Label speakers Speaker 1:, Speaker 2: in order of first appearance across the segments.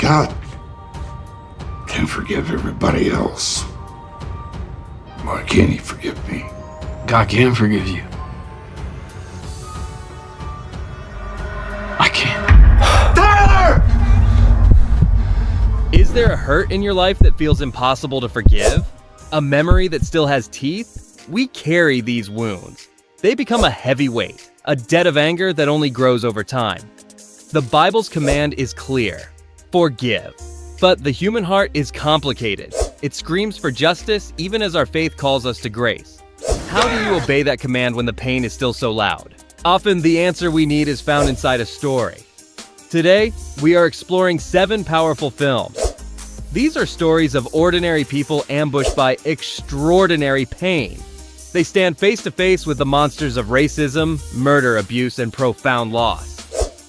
Speaker 1: God can forgive everybody else, why can't he forgive me?
Speaker 2: God can forgive you. I can't.
Speaker 1: Tyler!
Speaker 3: Is there a hurt in your life that feels impossible to forgive? A memory that still has teeth? We carry these wounds. They become a heavy weight, a debt of anger that only grows over time. The Bible's command is clear: forgive. But the human heart is complicated. It screams for justice even as our faith calls us to grace. How do you obey that command when the pain is still so loud? Often the answer we need is found inside a story. Today, we are exploring 7 powerful films. These are stories of ordinary people ambushed by extraordinary pain. They stand face to face with the monsters of racism, murder, abuse, and profound loss.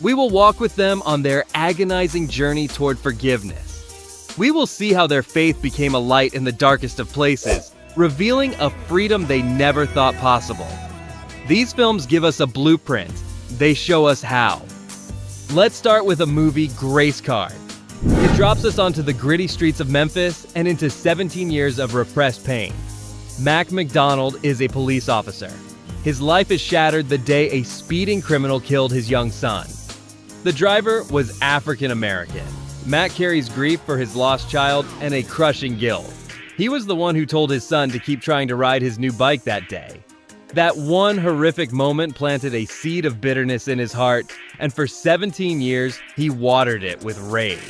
Speaker 3: We will walk with them on their agonizing journey toward forgiveness. We will see how their faith became a light in the darkest of places, revealing a freedom they never thought possible. These films give us a blueprint. They show us how. Let's start with a movie, Grace Card. It drops us onto the gritty streets of Memphis and into 17 years of repressed pain. Mac McDonald is a police officer. His life is shattered the day a speeding criminal killed his young son. The driver was African American. Mac carries grief for his lost child and a crushing guilt. He was the one who told his son to keep trying to ride his new bike that day. That one horrific moment planted a seed of bitterness in his heart, and for 17 years, he watered it with rage.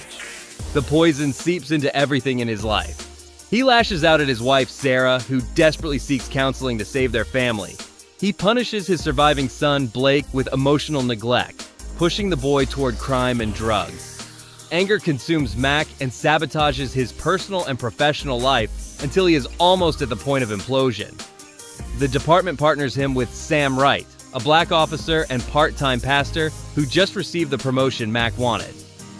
Speaker 3: The poison seeps into everything in his life. He lashes out at his wife, Sarah, who desperately seeks counseling to save their family. He punishes his surviving son, Blake, with emotional neglect, pushing the boy toward crime and drugs. Anger consumes Mac and sabotages his personal and professional life until he is almost at the point of implosion. The department partners him with Sam Wright, a black officer and part-time pastor who just received the promotion Mac wanted.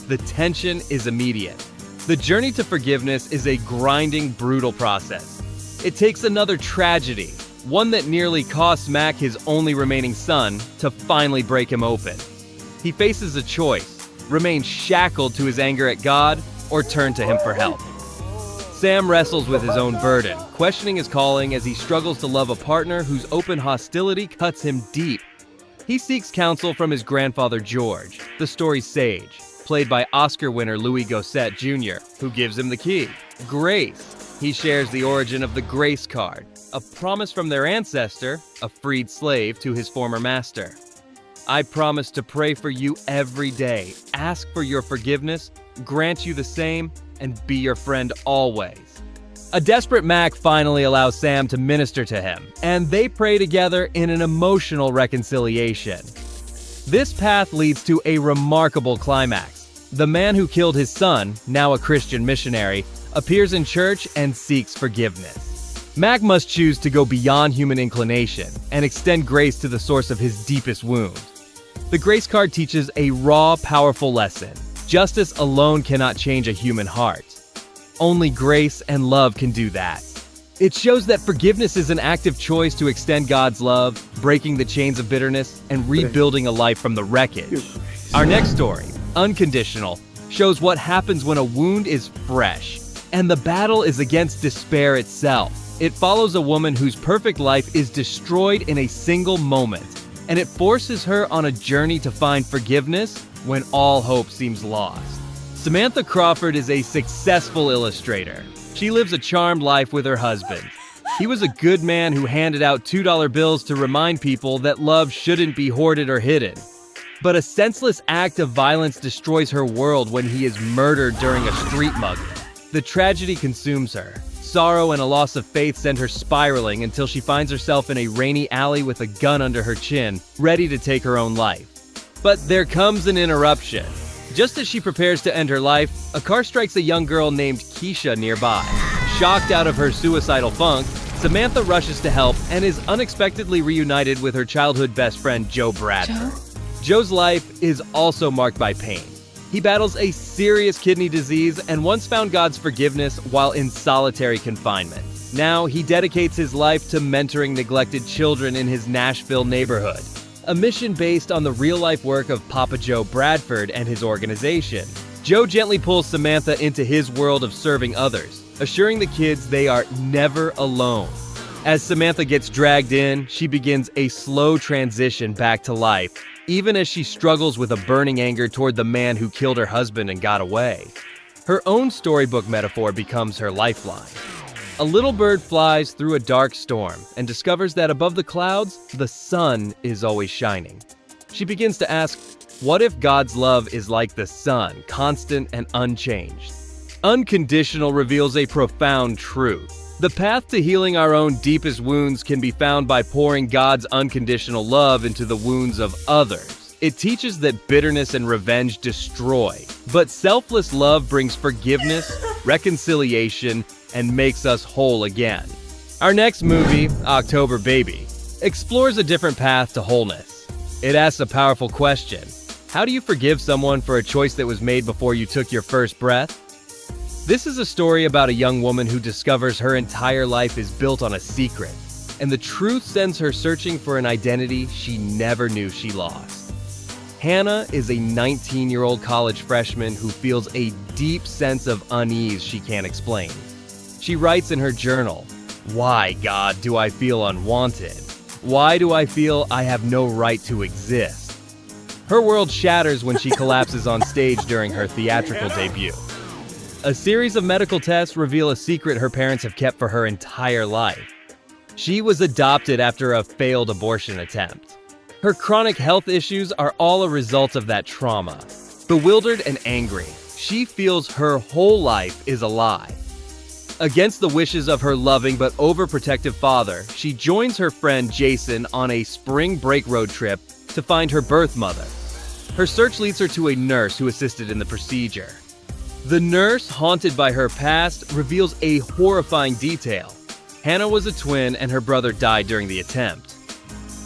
Speaker 3: The tension is immediate. The journey to forgiveness is a grinding, brutal process. It takes another tragedy, one that nearly costs Mac his only remaining son, to finally break him open. He faces a choice: remain shackled to his anger at God, or turn to him for help. Sam wrestles with his own burden, questioning his calling as he struggles to love a partner whose open hostility cuts him deep. He seeks counsel from his grandfather George, the story's sage, played by Oscar winner Louis Gossett Jr., who gives him the key: grace. He shares the origin of the Grace Card, a promise from their ancestor, a freed slave, to his former master. I promise to pray for you every day, ask for your forgiveness, grant you the same, and be your friend always. A desperate Mac finally allows Sam to minister to him, and they pray together in an emotional reconciliation. This path leads to a remarkable climax. The man who killed his son, now a Christian missionary, appears in church and seeks forgiveness. Mac must choose to go beyond human inclination and extend grace to the source of his deepest wound. The Grace Card teaches a raw, powerful lesson. Justice alone cannot change a human heart. Only grace and love can do that. It shows that forgiveness is an active choice to extend God's love, breaking the chains of bitterness, and rebuilding a life from the wreckage. Our next story, Unconditional, shows what happens when a wound is fresh, and the battle is against despair itself. It follows a woman whose perfect life is destroyed in a single moment, and it forces her on a journey to find forgiveness when all hope seems lost. Samantha Crawford is a successful illustrator. She lives a charmed life with her husband. He was a good man who handed out $2 bills to remind people that love shouldn't be hoarded or hidden. But a senseless act of violence destroys her world when he is murdered during a street mugging. The tragedy consumes her. Sorrow and a loss of faith send her spiraling until she finds herself in a rainy alley with a gun under her chin, ready to take her own life. But there comes an interruption. Just as she prepares to end her life, a car strikes a young girl named Keisha nearby. Shocked out of her suicidal funk, Samantha rushes to help and is unexpectedly reunited with her childhood best friend Joe Bradford. Joe's life is also marked by pain. He battles a serious kidney disease and once found God's forgiveness while in solitary confinement. Now he dedicates his life to mentoring neglected children in his Nashville neighborhood, a mission based on the real-life work of Papa Joe Bradford and his organization. Joe gently pulls Samantha into his world of serving others, assuring the kids they are never alone. As Samantha gets dragged in, she begins a slow transition back to life, even as she struggles with a burning anger toward the man who killed her husband and got away. Her own storybook metaphor becomes her lifeline. A little bird flies through a dark storm and discovers that above the clouds, the sun is always shining. She begins to ask, what if God's love is like the sun, constant and unchanged? Unconditional reveals a profound truth. The path to healing our own deepest wounds can be found by pouring God's unconditional love into the wounds of others. It teaches that bitterness and revenge destroy, but selfless love brings forgiveness, reconciliation, and makes us whole again. Our next movie, October Baby, explores a different path to wholeness. It asks a powerful question. How do you forgive someone for a choice that was made before you took your first breath? This is a story about a young woman who discovers her entire life is built on a secret, and the truth sends her searching for an identity she never knew she lost. Hannah is a 19-year-old college freshman who feels a deep sense of unease she can't explain. She writes in her journal, "Why, God, do I feel unwanted? Why do I feel I have no right to exist?" Her world shatters when she collapses on stage during her theatrical debut. A series of medical tests reveal a secret her parents have kept for her entire life. She was adopted after a failed abortion attempt. Her chronic health issues are all a result of that trauma. Bewildered and angry, she feels her whole life is a lie. Against the wishes of her loving but overprotective father, she joins her friend Jason on a spring break road trip to find her birth mother. Her search leads her to a nurse who assisted in the procedure. The nurse, haunted by her past, reveals a horrifying detail. Hannah was a twin and her brother died during the attempt.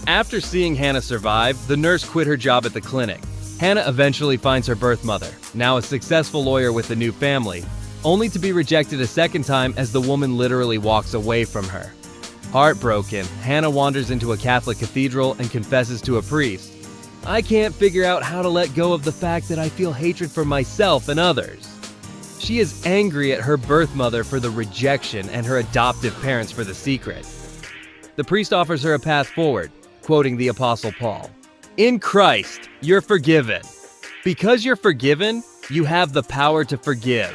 Speaker 3: After seeing Hannah survive, the nurse quit her job at the clinic. Hannah eventually finds her birth mother, now a successful lawyer with a new family, only to be rejected a second time as the woman literally walks away from her. Heartbroken, Hannah wanders into a Catholic cathedral and confesses to a priest, "I can't figure out how to let go of the fact that I feel hatred for myself and others." She is angry at her birth mother for the rejection and her adoptive parents for the secret. The priest offers her a path forward, quoting the Apostle Paul, "In Christ, you're forgiven. Because you're forgiven, you have the power to forgive.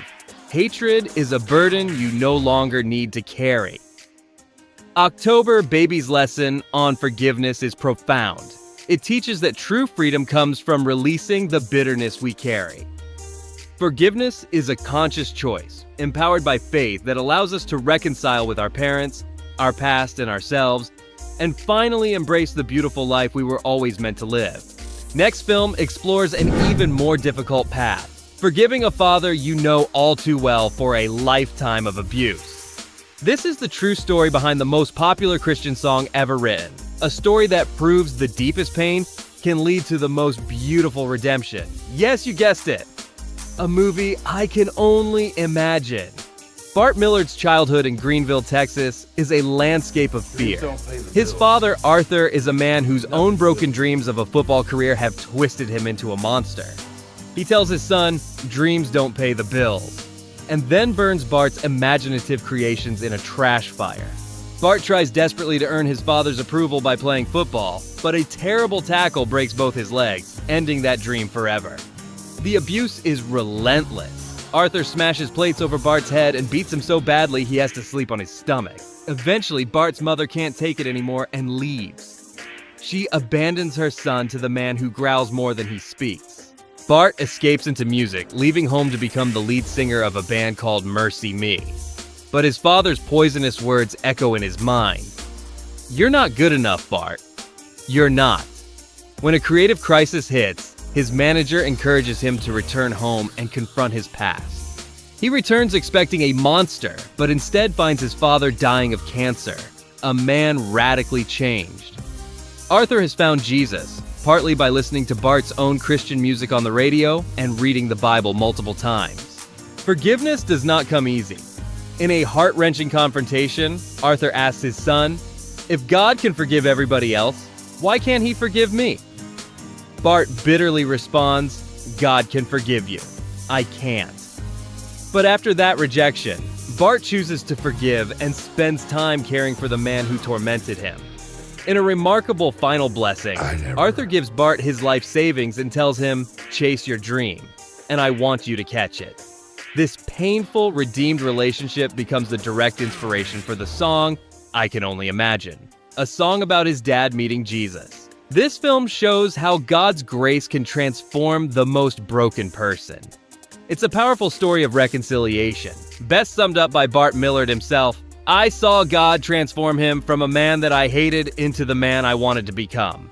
Speaker 3: Hatred is a burden you no longer need to carry." October Baby's lesson on forgiveness is profound. It teaches that true freedom comes from releasing the bitterness we carry. Forgiveness is a conscious choice, empowered by faith that allows us to reconcile with our parents, our past, and ourselves, and finally embrace the beautiful life we were always meant to live. Next film explores an even more difficult path, forgiving a father you know all too well for a lifetime of abuse. This is the true story behind the most popular Christian song ever written, a story that proves the deepest pain can lead to the most beautiful redemption. Yes, you guessed it. A movie I can only imagine. Bart Millard's childhood in Greenville, Texas, is a landscape of fear. His father, Arthur, is a man whose own broken dreams of a football career have twisted him into a monster. He tells his son, "Dreams don't pay the bills," and then burns Bart's imaginative creations in a trash fire. Bart tries desperately to earn his father's approval by playing football, but a terrible tackle breaks both his legs, ending that dream forever. The abuse is relentless. Arthur smashes plates over Bart's head and beats him so badly he has to sleep on his stomach. Eventually, Bart's mother can't take it anymore and leaves. She abandons her son to the man who growls more than he speaks. Bart escapes into music, leaving home to become the lead singer of a band called Mercy Me. But his father's poisonous words echo in his mind. "You're not good enough, Bart. You're not." When a creative crisis hits, his manager encourages him to return home and confront his past. He returns expecting a monster, but instead finds his father dying of cancer, a man radically changed. Arthur has found Jesus, partly by listening to Bart's own Christian music on the radio and reading the Bible multiple times. Forgiveness does not come easy. In a heart-wrenching confrontation, Arthur asks his son, "If God can forgive everybody else, why can't he forgive me?" Bart bitterly responds, "God can forgive you." I can't. But after that rejection, Bart chooses to forgive and spends time caring for the man who tormented him. In a remarkable final blessing, Arthur gives Bart his life savings and tells him, "Chase your dream, and I want you to catch it." This painful, redeemed relationship becomes the direct inspiration for the song, "I Can Only Imagine," a song about his dad meeting Jesus. This film shows how God's grace can transform the most broken person. It's a powerful story of reconciliation, best summed up by Bart Millard himself. "I saw God transform him from a man that I hated into the man I wanted to become."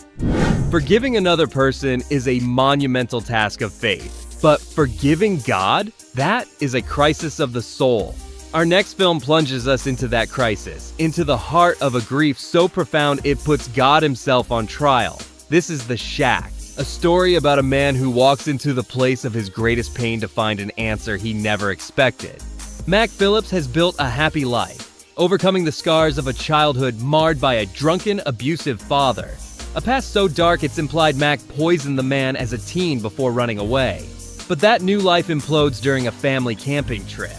Speaker 3: Forgiving another person is a monumental task of faith, but forgiving God? That is a crisis of the soul. Our next film plunges us into that crisis, into the heart of a grief so profound it puts God himself on trial. This is The Shack, a story about a man who walks into the place of his greatest pain to find an answer he never expected. Mac Phillips has built a happy life, overcoming the scars of a childhood marred by a drunken, abusive father. A past so dark it's implied Mac poisoned the man as a teen before running away. But that new life implodes during a family camping trip.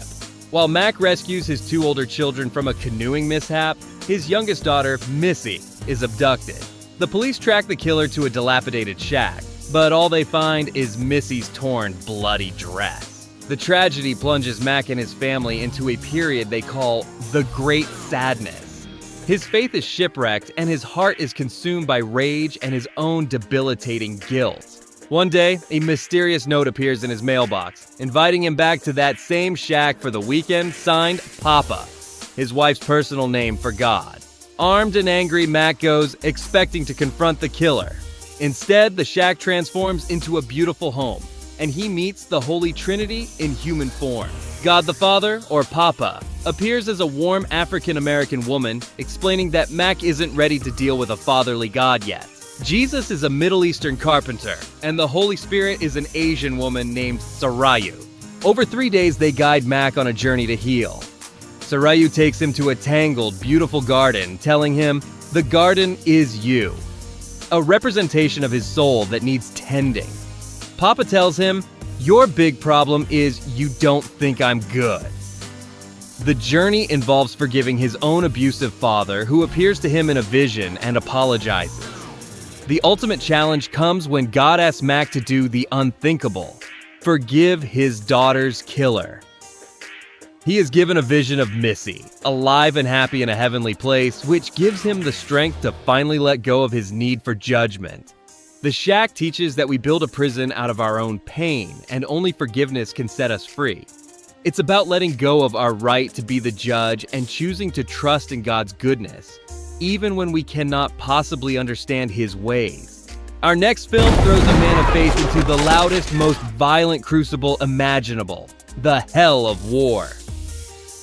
Speaker 3: While Mac rescues his 2 older children from a canoeing mishap, his youngest daughter, Missy, is abducted. The police track the killer to a dilapidated shack, but all they find is Missy's torn, bloody dress. The tragedy plunges Mac and his family into a period they call the Great Sadness. His faith is shipwrecked and his heart is consumed by rage and his own debilitating guilt. One day, a mysterious note appears in his mailbox, inviting him back to that same shack for the weekend, signed Papa, his wife's personal name for God. Armed and angry, Mac goes, expecting to confront the killer. Instead, the shack transforms into a beautiful home, and he meets the Holy Trinity in human form. God the Father, or Papa, appears as a warm African-American woman, explaining that Mac isn't ready to deal with a fatherly God yet. Jesus is a Middle Eastern carpenter, and the Holy Spirit is an Asian woman named Sarayu. Over 3 days, they guide Mac on a journey to heal. Sarayu takes him to a tangled, beautiful garden, telling him, "The garden is you," a representation of his soul that needs tending. Papa tells him, "Your big problem is you don't think I'm good." The journey involves forgiving his own abusive father, who appears to him in a vision and apologizes. The ultimate challenge comes when God asks Mac to do the unthinkable: forgive his daughter's killer. He is given a vision of Missy, alive and happy in a heavenly place, which gives him the strength to finally let go of his need for judgment. The Shack teaches that we build a prison out of our own pain, and only forgiveness can set us free. It's about letting go of our right to be the judge and choosing to trust in God's goodness, even when we cannot possibly understand his ways. Our next film throws a man of faith into the loudest, most violent crucible imaginable: the hell of war.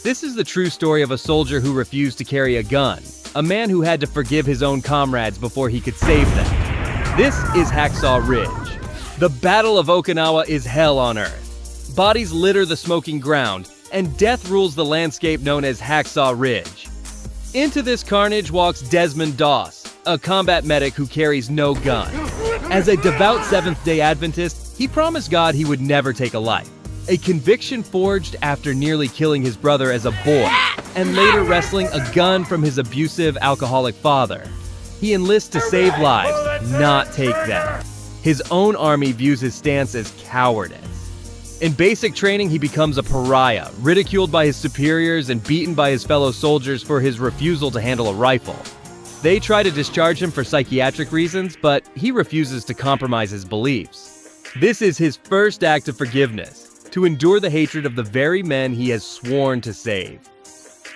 Speaker 3: This is the true story of a soldier who refused to carry a gun, a man who had to forgive his own comrades before he could save them. This is Hacksaw Ridge. The Battle of Okinawa is hell on earth. Bodies litter the smoking ground, and death rules the landscape known as Hacksaw Ridge. Into this carnage walks Desmond Doss, a combat medic who carries no gun. As a devout Seventh-day Adventist, he promised God he would never take a life, a conviction forged after nearly killing his brother as a boy, and later wresting a gun from his abusive, alcoholic father. He enlists to save lives, not take them. His own army views his stance as cowardice. In basic training, he becomes a pariah, ridiculed by his superiors and beaten by his fellow soldiers for his refusal to handle a rifle. They try to discharge him for psychiatric reasons, but he refuses to compromise his beliefs. This is his first act of forgiveness, to endure the hatred of the very men he has sworn to save.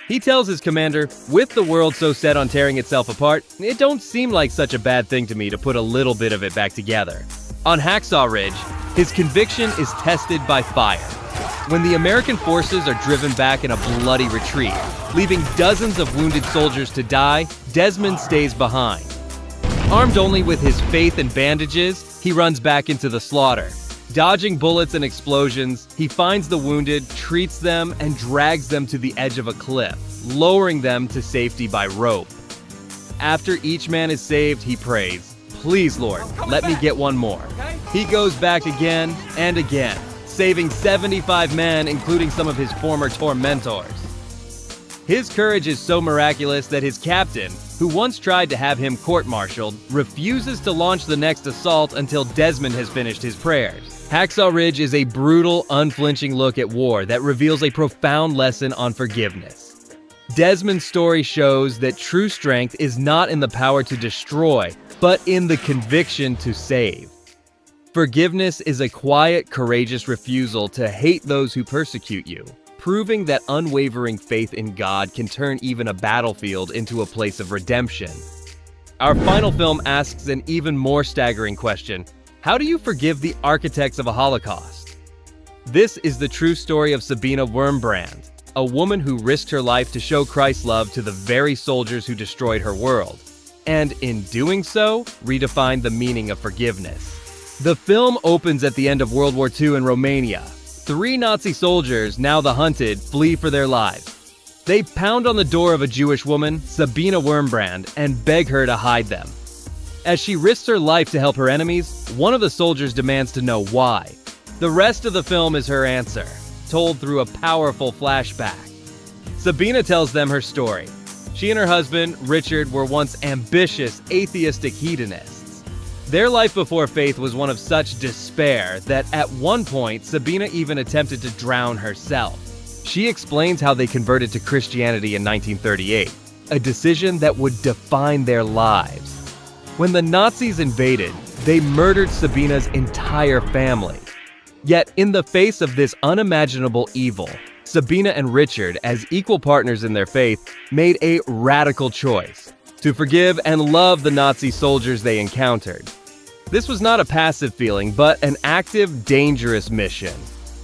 Speaker 3: He tells his commander, "With the world so set on tearing itself apart, it don't seem like such a bad thing to me to put a little bit of it back together." On Hacksaw Ridge, his conviction is tested by fire. When the American forces are driven back in a bloody retreat, leaving dozens of wounded soldiers to die, Desmond stays behind. Armed only with his faith and bandages, he runs back into the slaughter. Dodging bullets and explosions, he finds the wounded, treats them, and drags them to the edge of a cliff, lowering them to safety by rope. After each man is saved, he prays, "Please, Lord, let me get one more." He goes back again and again, saving 75 men, including some of his former tormentors. His courage is so miraculous that his captain, who once tried to have him court-martialed, refuses to launch the next assault until Desmond has finished his prayers. Hacksaw Ridge is a brutal, unflinching look at war that reveals a profound lesson on forgiveness. Desmond's story shows that true strength is not in the power to destroy, but in the conviction to save. Forgiveness is a quiet, courageous refusal to hate those who persecute you, proving that unwavering faith in God can turn even a battlefield into a place of redemption. Our final film asks an even more staggering question: how do you forgive the architects of a Holocaust? This is the true story of Sabina Wurmbrand, a woman who risked her life to show Christ's love to the very soldiers who destroyed her world, and in doing so, redefined the meaning of forgiveness. The film opens at the end of World War II in Romania. 3 Nazi soldiers, now the hunted, flee for their lives. They pound on the door of a Jewish woman, Sabina Wurmbrand, and beg her to hide them. As she risks her life to help her enemies, one of the soldiers demands to know why. The rest of the film is her answer, told through a powerful flashback. Sabina tells them her story. She and her husband, Richard, were once ambitious, atheistic hedonists. Their life before faith was one of such despair that at one point, Sabina even attempted to drown herself. She explains how they converted to Christianity in 1938, a decision that would define their lives. When the Nazis invaded, they murdered Sabina's entire family. Yet, in the face of this unimaginable evil, Sabina and Richard, as equal partners in their faith, made a radical choice: to forgive and love the Nazi soldiers they encountered. This was not a passive feeling, but an active, dangerous mission.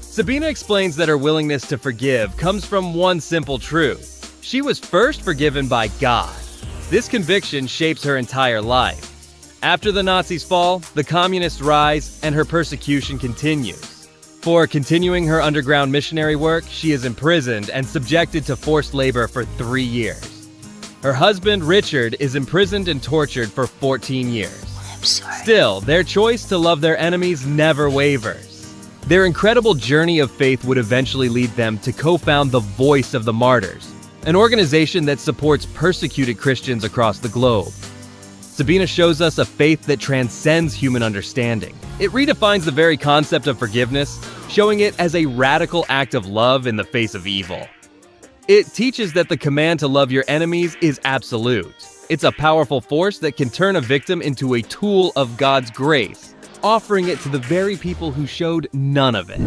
Speaker 3: Sabina explains that her willingness to forgive comes from one simple truth: she was first forgiven by God. This conviction shapes her entire life. After the Nazis fall, the communists rise, and her persecution continues. For continuing her underground missionary work, she is imprisoned and subjected to forced labor for 3 years. Her husband, Richard, is imprisoned and tortured for 14 years. Still, their choice to love their enemies never wavers. Their incredible journey of faith would eventually lead them to co-found the Voice of the Martyrs, an organization that supports persecuted Christians across the globe. Sabina shows us a faith that transcends human understanding. It redefines the very concept of forgiveness, showing it as a radical act of love in the face of evil. It teaches that the command to love your enemies is absolute. It's a powerful force that can turn a victim into a tool of God's grace, offering it to the very people who showed none of it.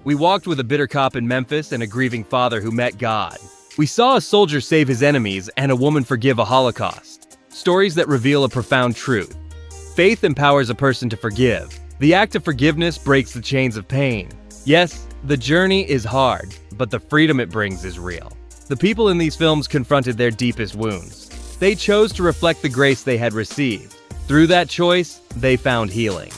Speaker 3: We walked with a bitter cop in Memphis and a grieving father who met God. We saw a soldier save his enemies and a woman forgive a Holocaust. Stories that reveal a profound truth. Faith empowers a person to forgive. The act of forgiveness breaks the chains of pain. Yes, the journey is hard, but the freedom it brings is real. The people in these films confronted their deepest wounds. They chose to reflect the grace they had received. Through that choice, they found healing.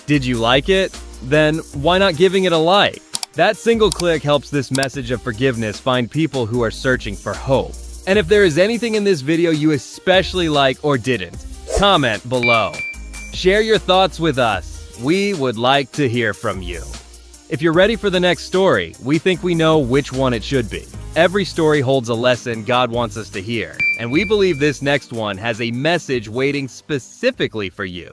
Speaker 3: Did you like it? Then why not giving it a like? That single click helps this message of forgiveness find people who are searching for hope. And if there is anything in this video you especially like or didn't, comment below. Share your thoughts with us. We would like to hear from you. If you're ready for the next story, we think we know which one it should be. Every story holds a lesson God wants us to hear, and we believe this next one has a message waiting specifically for you.